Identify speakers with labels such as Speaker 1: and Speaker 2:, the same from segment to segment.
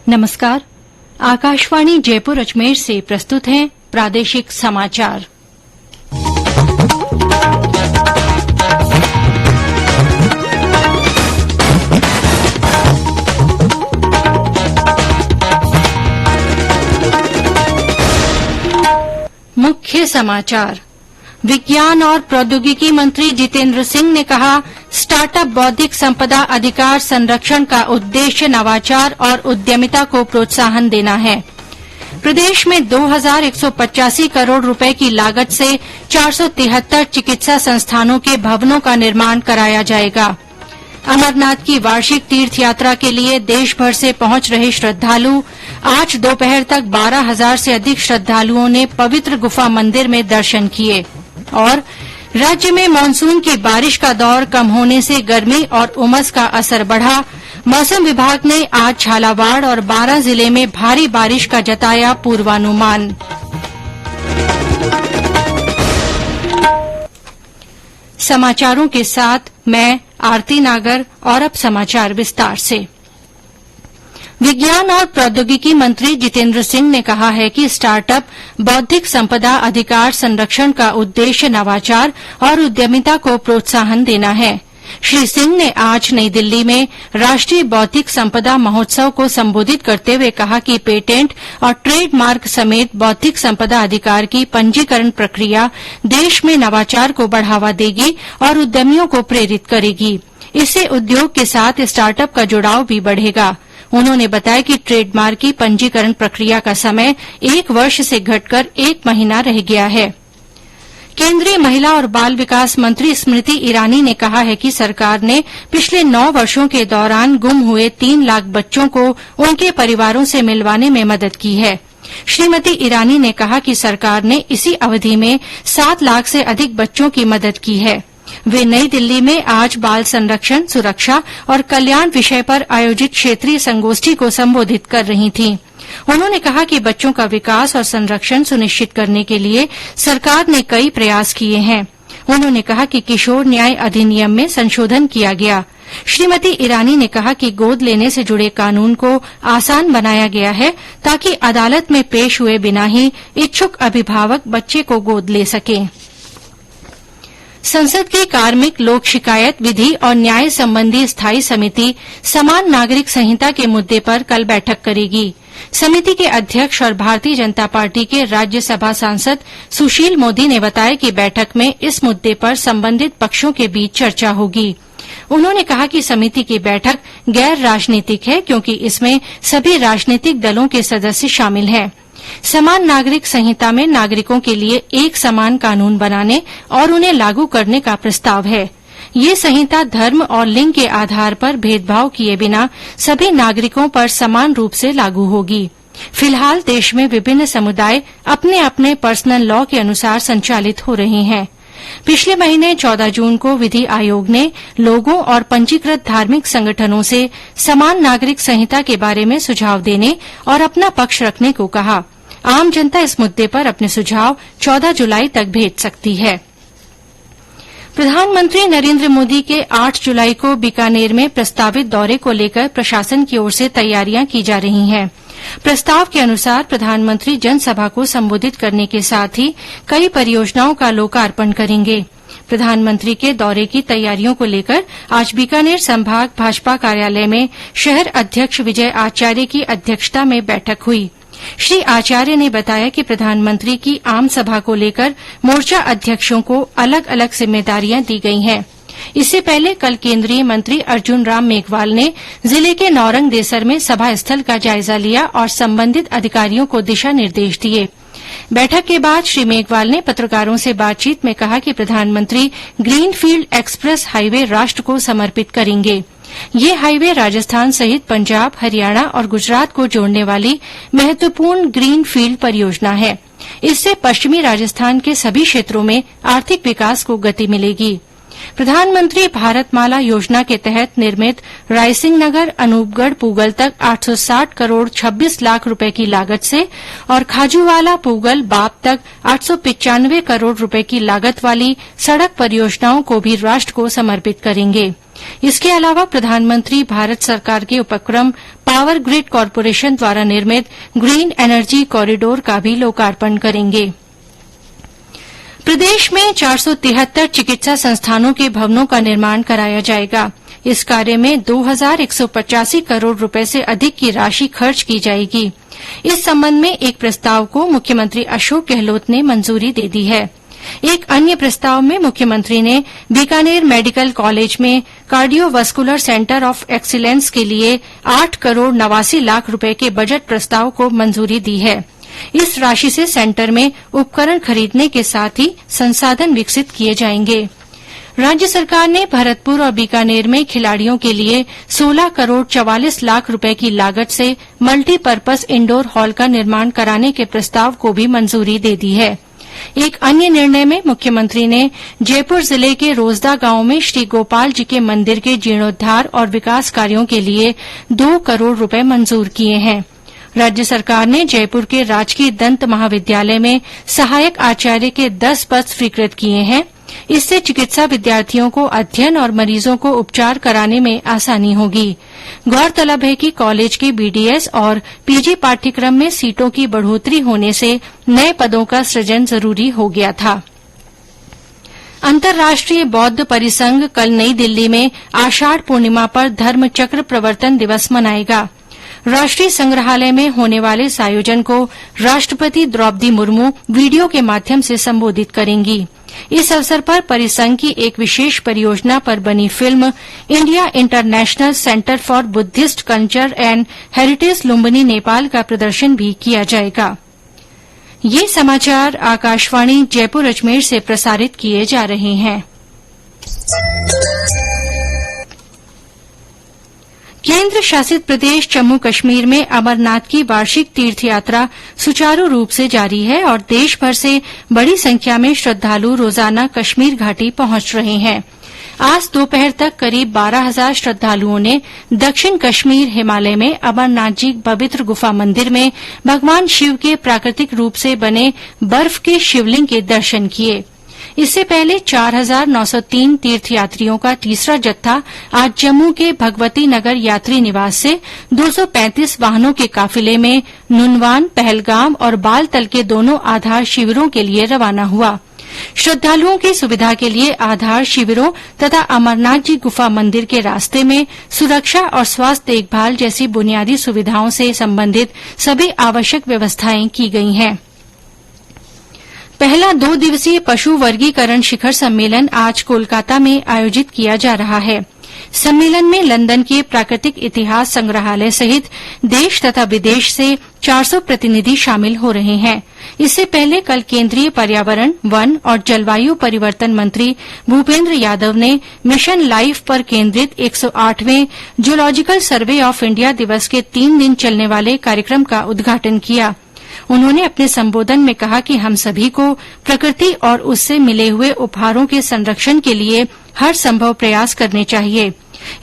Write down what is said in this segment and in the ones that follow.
Speaker 1: नमस्कार। आकाशवाणी जयपुर अजमेर से प्रस्तुत हैं प्रादेशिक समाचार। मुख्य समाचार। विज्ञान और प्रौद्योगिकी मंत्री जितेंद्र सिंह ने कहा, स्टार्टअप बौद्धिक संपदा अधिकार संरक्षण का उद्देश्य नवाचार और उद्यमिता को प्रोत्साहन देना है। प्रदेश में 2185 करोड़ रुपए की लागत से 473 चिकित्सा संस्थानों के भवनों का निर्माण कराया जाएगा। अमरनाथ की वार्षिक तीर्थ यात्रा के लिए देशभर से पहुंच रहे श्रद्धालु आज दोपहर तक 12,000 से अधिक श्रद्धालुओं ने पवित्र गुफा मंदिर में दर्शन किए। और राज्य में मानसून की बारिश का दौर कम होने से गर्मी और उमस का असर बढ़ा। मौसम विभाग ने आज झालावाड़ और बारां जिले में भारी बारिश का जताया पूर्वानुमान। समाचारों के साथ मैं आरती नागर और अब समाचार विस्तार से। विज्ञान और प्रौद्योगिकी मंत्री जितेंद्र सिंह ने कहा है कि स्टार्टअप बौद्धिक संपदा अधिकार संरक्षण का उद्देश्य नवाचार और उद्यमिता को प्रोत्साहन देना है। श्री सिंह ने आज नई दिल्ली में राष्ट्रीय बौद्धिक संपदा महोत्सव को संबोधित करते हुए कहा कि पेटेंट और ट्रेडमार्क समेत बौद्धिक संपदा अधिकार की पंजीकरण प्रक्रिया देश में नवाचार को बढ़ावा देगी और उद्यमियों को प्रेरित करेगी। इससे उद्योग के साथ स्टार्टअप का जुड़ाव भी बढ़ेगा। उन्होंने बताया कि ट्रेडमार्क की पंजीकरण प्रक्रिया का समय 1 वर्ष से घटकर 1 महीना रह गया है। केंद्रीय महिला और बाल विकास मंत्री स्मृति ईरानी ने कहा है कि सरकार ने पिछले 9 वर्षों के दौरान गुम हुए 3 लाख बच्चों को उनके परिवारों से मिलवाने में मदद की है। श्रीमती ईरानी ने कहा कि सरकार ने इसी अवधि में 7 लाख से अधिक बच्चों की मदद की है। वे नई दिल्ली में आज बाल संरक्षण, सुरक्षा और कल्याण विषय पर आयोजित क्षेत्रीय संगोष्ठी को संबोधित कर रही थीं। उन्होंने कहा कि बच्चों का विकास और संरक्षण सुनिश्चित करने के लिए सरकार ने कई प्रयास किए हैं। उन्होंने कहा कि किशोर न्याय अधिनियम में संशोधन किया गया। श्रीमती ईरानी ने कहा कि गोद लेने से जुड़े कानून को आसान बनाया गया है ताकि अदालत में पेश हुए बिना ही इच्छुक अभिभावक बच्चे को गोद ले सकें। संसद की कार्मिक लोक शिकायत विधि और न्याय संबंधी स्थायी समिति समान नागरिक संहिता के मुद्दे पर कल बैठक करेगी। समिति के अध्यक्ष और भारतीय जनता पार्टी के राज्यसभा सांसद सुशील मोदी ने बताया कि बैठक में इस मुद्दे पर संबंधित पक्षों के बीच चर्चा होगी। उन्होंने कहा कि समिति की बैठक गैर राजनीतिक है क्योंकि इसमें सभी राजनीतिक दलों के सदस्य शामिल हैं। समान नागरिक संहिता में नागरिकों के लिए एक समान कानून बनाने और उन्हें लागू करने का प्रस्ताव है। ये संहिता धर्म और लिंग के आधार पर भेदभाव किए बिना सभी नागरिकों पर समान रूप से लागू होगी। फिलहाल देश में विभिन्न समुदाय अपने अपने पर्सनल लॉ के अनुसार संचालित हो रहे हैं। पिछले महीने 14 जून को विधि आयोग ने लोगों और पंजीकृत धार्मिक संगठनों से समान नागरिक संहिता के बारे में सुझाव देने और अपना पक्ष रखने को कहा। आम जनता इस मुद्दे पर अपने सुझाव 14 जुलाई तक भेज सकती है। प्रधानमंत्री नरेंद्र मोदी के 8 जुलाई को बीकानेर में प्रस्तावित दौरे को लेकर प्रशासन की ओर से तैयारियां की जा रही हैं। प्रस्ताव के अनुसार प्रधानमंत्री जनसभा को संबोधित करने के साथ ही कई परियोजनाओं का लोकार्पण करेंगे। प्रधानमंत्री के दौरे की तैयारियों को लेकर आज बीकानेर संभाग भाजपा कार्यालय में शहर अध्यक्ष विजय आचार्य की अध्यक्षता में बैठक हुई। श्री आचार्य ने बताया कि प्रधानमंत्री की आम सभा को लेकर मोर्चा अध्यक्षों को अलग अलग जिम्मेदारियां दी गई हैं। इससे पहले कल केंद्रीय मंत्री अर्जुन राम मेघवाल ने जिले के नौरंग देसर में सभा स्थल का जायजा लिया और संबंधित अधिकारियों को दिशा निर्देश दिए। बैठक के बाद श्री मेघवाल ने पत्रकारों से बातचीत में कहा कि प्रधानमंत्री ग्रीनफील्ड एक्सप्रेस हाईवे राष्ट्र को समर्पित करेंगे। ये हाईवे राजस्थान सहित पंजाब, हरियाणा और गुजरात को जोड़ने वाली महत्वपूर्ण ग्रीनफील्ड परियोजना है। इससे पश्चिमी राजस्थान के सभी क्षेत्रों में आर्थिक विकास को गति मिलेगी। प्रधानमंत्री भारतमाला योजना के तहत निर्मित रायसिंह नगर अनूपगढ़ पूगल तक 860 करोड़ 26 लाख रुपए की लागत से और खाजूवाला पूगल बाप तक 895 करोड़ रुपए की लागत वाली सड़क परियोजनाओं को भी राष्ट्र को समर्पित करेंगे। इसके अलावा प्रधानमंत्री भारत सरकार के उपक्रम पावर ग्रिड कॉर्पोरेशन द्वारा निर्मित ग्रीन एनर्जी कॉरिडोर का भी लोकार्पण करेंगे। प्रदेश में 473 चिकित्सा संस्थानों के भवनों का निर्माण कराया जाएगा। इस कार्य में 2,185 करोड़ रुपए से अधिक की राशि खर्च की जाएगी। इस संबंध में एक प्रस्ताव को मुख्यमंत्री अशोक गहलोत ने मंजूरी दे दी है। एक अन्य प्रस्ताव में मुख्यमंत्री ने बीकानेर मेडिकल कॉलेज में कार्डियोवास्कुलर सेंटर ऑफ एक्सीलेंस के लिए 8 करोड़ 89 लाख रुपए के बजट प्रस्ताव को मंजूरी दी है। इस राशि से सेंटर में उपकरण खरीदने के साथ ही संसाधन विकसित किए जाएंगे। राज्य सरकार ने भरतपुर और बीकानेर में खिलाड़ियों के लिए 16 करोड़ 44 लाख रुपए की लागत से मल्टीपर्पज इंडोर हॉल का निर्माण कराने के प्रस्ताव को भी मंजूरी दे दी है। एक अन्य निर्णय में मुख्यमंत्री ने जयपुर जिले के रोजदा गांव में श्री गोपाल जी के मंदिर के जीर्णोद्धार और विकास कार्यों के लिए 2 करोड़ रुपए मंजूर किए हैं। राज्य सरकार ने जयपुर के राजकीय दंत महाविद्यालय में सहायक आचार्य के 10 पद स्वीकृत किए हैं। इससे चिकित्सा विद्यार्थियों को अध्ययन और मरीजों को उपचार कराने में आसानी होगी। गौरतलब है कि कॉलेज के बीडीएस और पीजी पाठ्यक्रम में सीटों की बढ़ोतरी होने से नए पदों का सृजन जरूरी हो गया था। अंतर्राष्ट्रीय बौद्ध परिसंघ कल नई दिल्ली में आषाढ़ पूर्णिमा पर धर्मचक्र प्रवर्तन दिवस मनाएगा। राष्ट्रीय संग्रहालय में होने वाले इस आयोजन को राष्ट्रपति द्रौपदी मुर्मू वीडियो के माध्यम से संबोधित करेंगी। इस अवसर पर परिसंघ की एक विशेष परियोजना पर बनी film India international centre for Buddhist culture and heritage Lumbini Nepal का प्रदर्शन भी किया जाएगा। ये समाचार आकाशवाणी जयपुर अजमेर से प्रसारित किए जा रहे हैं। केंद्र शासित प्रदेश जम्मू कश्मीर में अमरनाथ की वार्षिक तीर्थयात्रा सुचारू रूप से जारी है और देश भर से बड़ी संख्या में श्रद्धालु रोजाना कश्मीर घाटी पहुंच रहे हैं। आज दोपहर तक करीब 12,000 श्रद्धालुओं ने दक्षिण कश्मीर हिमालय में अमरनाथ जी पवित्र गुफा मंदिर में भगवान शिव के प्राकृतिक रूप से बने बर्फ के शिवलिंग के दर्शन किए। इससे पहले 4,903 तीर्थयात्रियों का तीसरा जत्था आज जम्मू के भगवती नगर यात्री निवास से 235 वाहनों के काफिले में नुनवान, पहलगाम और बालतल के दोनों आधार शिविरों के लिए रवाना हुआ। श्रद्धालुओं की सुविधा के लिए आधार शिविरों तथा अमरनाथ जी गुफा मंदिर के रास्ते में सुरक्षा और स्वास्थ्य देखभाल जैसी बुनियादी सुविधाओं से संबंधित सभी आवश्यक व्यवस्थाएं की गई हैं। पहला 2 दिवसीय पशु वर्गीकरण शिखर सम्मेलन आज कोलकाता में आयोजित किया जा रहा है। सम्मेलन में लंदन के प्राकृतिक इतिहास संग्रहालय सहित देश तथा विदेश से 400 प्रतिनिधि शामिल हो रहे हैं। इससे पहले कल केंद्रीय पर्यावरण, वन और जलवायु परिवर्तन मंत्री भूपेन्द्र यादव ने मिशन लाइफ पर केंद्रित 108वें जूलॉजिकल सर्वे ऑफ इंडिया दिवस के 3 दिन चलने वाले कार्यक्रम का उद्घाटन किया। उन्होंने अपने संबोधन में कहा कि हम सभी को प्रकृति और उससे मिले हुए उपहारों के संरक्षण के लिए हर संभव प्रयास करने चाहिए।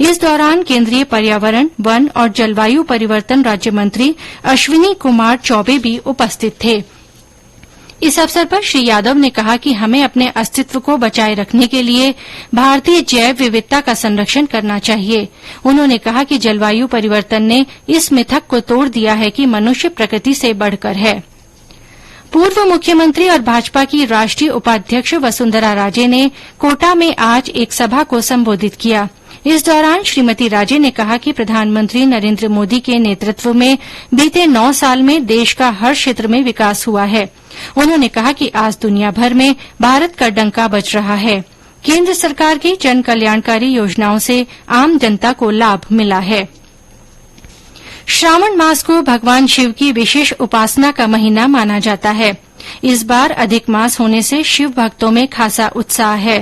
Speaker 1: इस दौरान केंद्रीय पर्यावरण, वन और जलवायु परिवर्तन राज्य मंत्री अश्विनी कुमार चौबे भी उपस्थित थे। इस अवसर पर श्री यादव ने कहा कि हमें अपने अस्तित्व को बचाए रखने के लिए भारतीय जैव विविधता का संरक्षण करना चाहिए। उन्होंने कहा कि जलवायु परिवर्तन ने इस मिथक को तोड़ दिया है कि मनुष्य प्रकृति से बढ़कर है। पूर्व मुख्यमंत्री और भाजपा की राष्ट्रीय उपाध्यक्ष वसुंधरा राजे ने कोटा में आज एक सभा को संबोधित किया। इस दौरान श्रीमती राजे ने कहा कि प्रधानमंत्री नरेंद्र मोदी के नेतृत्व में बीते 9 साल में देश का हर क्षेत्र में विकास हुआ है। उन्होंने कहा कि आज दुनिया भर में भारत का डंका बज रहा है। केंद्र सरकार की जन कल्याणकारी योजनाओं से आम जनता को लाभ मिला है। श्रावण मास को भगवान शिव की विशेष उपासना का महीना माना जाता है। इस बार अधिक मास होने से शिव भक्तों में खासा उत्साह है।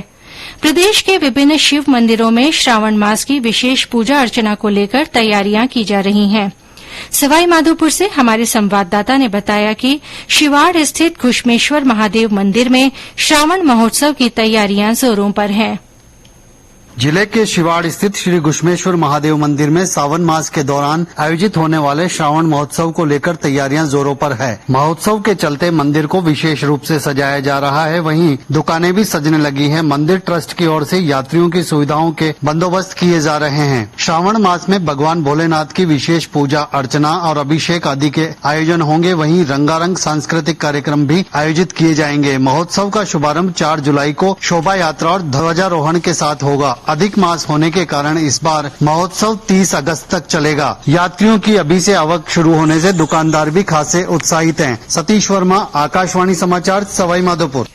Speaker 1: प्रदेश के विभिन्न शिव मंदिरों में श्रावण मास की विशेष पूजा अर्चना को लेकर तैयारियां की जा रही हैं। सवाईमाधोपुर से हमारे संवाददाता ने बताया कि शिवाड़ स्थित घुश्मेश्वर महादेव मंदिर में श्रावण महोत्सव की तैयारियां जोरों पर हैं।
Speaker 2: जिले के शिवाड़ स्थित श्री घुश्मेश्वर महादेव मंदिर में सावन मास के दौरान आयोजित होने वाले श्रावण महोत्सव को लेकर तैयारियां जोरों पर है। महोत्सव के चलते मंदिर को विशेष रूप से सजाया जा रहा है, वहीं दुकानें भी सजने लगी हैं। मंदिर ट्रस्ट की ओर से यात्रियों की सुविधाओं के बंदोबस्त किए जा रहे हैं। श्रावण मास में भगवान भोलेनाथ की विशेष पूजा अर्चना और अभिषेक आदि के आयोजन होंगे, वहीं रंगारंग सांस्कृतिक कार्यक्रम भी आयोजित किए जाएंगे। महोत्सव का शुभारंभ 4 जुलाई को शोभा यात्रा और ध्वजारोहण के साथ होगा। अधिक मास होने के कारण इस बार महोत्सव 30 अगस्त तक चलेगा। यात्रियों की अभी से आवक शुरू होने से दुकानदार भी खासे उत्साहित हैं। सतीश वर्मा, आकाशवाणी समाचार, सवाई माधोपुर।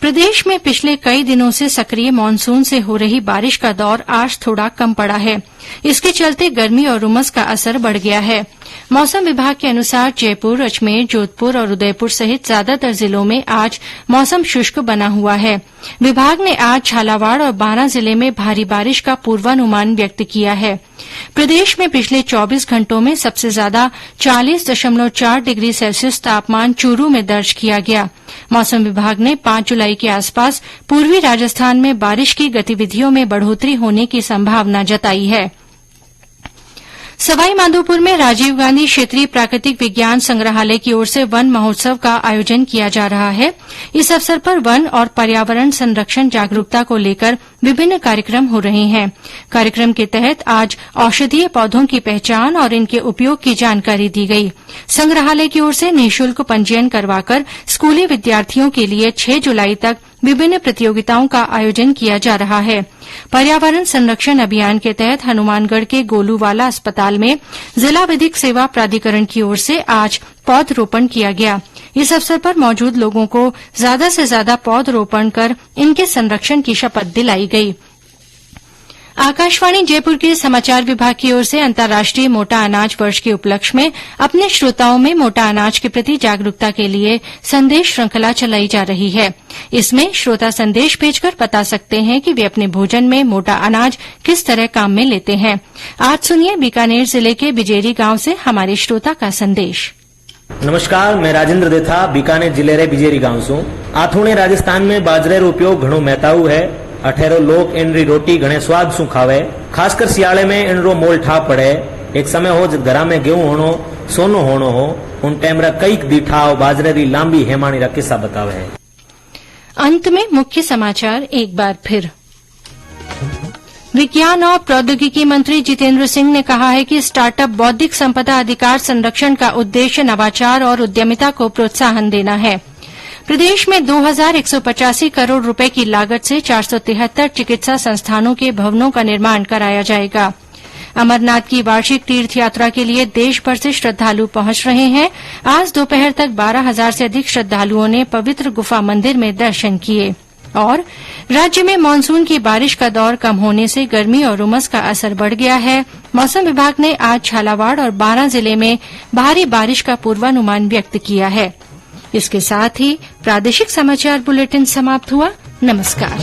Speaker 1: प्रदेश में पिछले कई दिनों से सक्रिय मानसून से हो रही बारिश का दौर आज थोड़ा कम पड़ा है। इसके चलते गर्मी और उमस का असर बढ़ गया है। मौसम विभाग के अनुसार जयपुर, अजमेर, जोधपुर और उदयपुर सहित ज्यादातर जिलों में आज मौसम शुष्क बना हुआ है। विभाग ने आज झालावाड़ और बारां जिले में भारी बारिश का पूर्वानुमान व्यक्त किया है। प्रदेश में पिछले 24 घंटों में सबसे ज्यादा 40.4 डिग्री सेल्सियस तापमान चूरू में दर्ज किया गया। मौसम विभाग ने 5 जुलाई के आसपास पूर्वी राजस्थान में बारिश की गतिविधियों में बढ़ोतरी होने की संभावना जताई है। सवाई माधोपुर में राजीव गांधी क्षेत्रीय प्राकृतिक विज्ञान संग्रहालय की ओर से वन महोत्सव का आयोजन किया जा रहा है। इस अवसर पर वन और पर्यावरण संरक्षण जागरूकता को लेकर विभिन्न कार्यक्रम हो रहे हैं। कार्यक्रम के तहत आज औषधीय पौधों की पहचान और इनके उपयोग की जानकारी दी गई। संग्रहालय की ओर से निःशुल्क पंजीयन करवाकर स्कूली विद्यार्थियों के लिए 6 जुलाई तक विभिन्न प्रतियोगिताओं का आयोजन किया जा रहा है। पर्यावरण संरक्षण अभियान के तहत हनुमानगढ़ के गोलूवाला अस्पताल में जिला विधिक सेवा प्राधिकरण की ओर से आज पौधरोपण किया गया। इस अवसर पर मौजूद लोगों को ज्यादा से ज्यादा पौधरोपण कर इनके संरक्षण की शपथ दिलाई गई। आकाशवाणी जयपुर के समाचार विभाग की ओर से अंतर्राष्ट्रीय मोटा अनाज वर्ष के उपलक्ष्य में अपने श्रोताओं में मोटा अनाज के प्रति जागरूकता के लिए संदेश श्रृंखला चलाई जा रही है। इसमें श्रोता संदेश भेजकर बता सकते हैं कि वे अपने भोजन में मोटा अनाज किस तरह काम में लेते हैं। आज सुनिए बीकानेर जिले के बिजेरी गांव से हमारे श्रोता का संदेश।
Speaker 3: नमस्कार, मैं राजेंद्र देथा बीकानेर जिले रे बिजेरी गांव सु। आथुणे राजस्थान में बाजरे रो उपयोग घणो महत्व है। अठेरो लोग इनरी रोटी घणे स्वाद सु खावे। खासकर सियाळे में इनरो मोल ठा पड़े। एक समय हो जब घरा में गेहूं होनो, सोनो होनो हो, उन टाइम रा कई दिठाव बाजरे री लांबी हेमाणी रा किस्सा बतावे है।
Speaker 1: अंत में मुख्य समाचार एक बार फिर। विज्ञान और प्रौद्योगिकी मंत्री जितेंद्र सिंह ने कहा है कि स्टार्टअप बौद्धिक संपदा अधिकार संरक्षण का उद्देश्य नवाचार और उद्यमिता को प्रोत्साहन देना है। प्रदेश में 2185 करोड़ रुपए की लागत से 473 चिकित्सा संस्थानों के भवनों का निर्माण कराया जाएगा। अमरनाथ की वार्षिक तीर्थ यात्रा के लिए देश भर से श्रद्धालु पहुंच रहे हैं। आज दोपहर तक 12,000 से अधिक श्रद्धालुओं ने पवित्र गुफा मंदिर में दर्शन किए। और राज्य में मानसून की बारिश का दौर कम होने से गर्मी और उमस का असर बढ़ गया है। मौसम विभाग ने आज झालावाड़ और बारां जिले में भारी बारिश का पूर्वानुमान व्यक्त किया है। इसके साथ ही प्रादेशिक समाचार बुलेटिन समाप्त हुआ। नमस्कार।